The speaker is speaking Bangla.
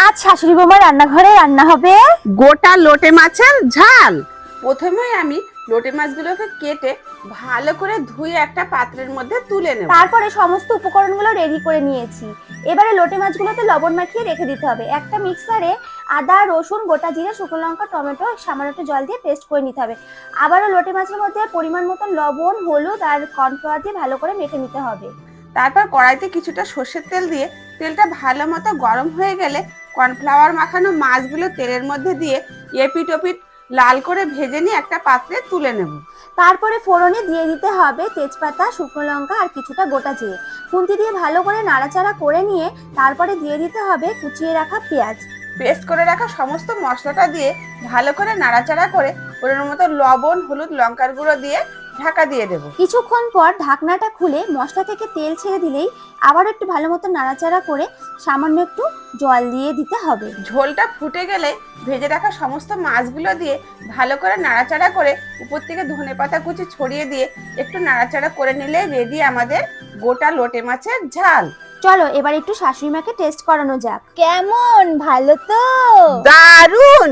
আজ শাশুড়ি বৌমার রান্নাঘরে রান্না হবে গোটা লোটে মাছের ঝাল। প্রথমেই আমি লোটে মাছগুলোকে কেটে ভালো করে ধুয়ে একটা পাত্রের মধ্যে তুলে নেব। তারপরে সমস্ত উপকরণগুলো রেডি করে নিয়েছি। এবারে লোটে মাছগুলোতে লবণ মাখিয়ে রেখে দিতে হবে। একটা মিক্সারে আদা, রসুন, গোটা জিরে, শুকনো লঙ্কা, টমেটো, সামান্য একটু জল দিয়ে পেস্ট করে নিতে হবে। আবারও লোটে মাছের মধ্যে পরিমাণ মতন লবণ, হলুদ আর কর্নফ্লাওয়ার দিয়ে ভালো করে মেখে নিতে হবে। তারপর কড়াইতে কিছুটা সর্ষের তেল দিয়ে তেলটা ভালো মতো গরম হয়ে গেলে কর্নফ্লাওয়ার মাখানো মাছগুলো তেলের মধ্যে দিয়ে এপিট ওপিট লাল করে ভেজে নিয়ে একটা পাত্রে তুলে নেব। তারপরে ফোড়নে দিয়ে দিতে হবে তেজপাতা, শুকনো লঙ্কা আর কিছুটা গোটা জিরে। খুন্তি দিয়ে ভালো করে নাড়াচাড়া করে নিয়ে তারপরে দিয়ে দিতে হবে কুচিয়ে রাখা পেঁয়াজ। পেস্ট করে রাখা সমস্ত মশলাটা দিয়ে ভালো করে নাড়াচাড়া করে ওর মতো লবণ, হলুদ, লঙ্কার গুঁড়ো দিয়ে ঢাকা দিয়ে দেব। কিছুক্ষণ পর ঢাকনাটা খুলে মশলা থেকে তেল ছেড়ে দিলেই আবার একটু ভালো মতো নাড়াচাড়া করে সামান্য একটু জল দিয়ে দিতে হবে। ঝোলটা ফুটে গেলে ভেজে রাখা সমস্ত মাছগুলো দিয়ে ভালো করে নাড়াচাড়া করে উপর থেকে ধনেপাতা কুচি ছড়িয়ে দিয়ে একটু নাড়াচাড়া করে নিলে রেডি আমাদের গোটা লোটে মাছের ঝাল। চলো এবার একটু শাশুড়ি মাকে টেস্ট করানো যাক। কেমন, ভালো তো? দারুণ।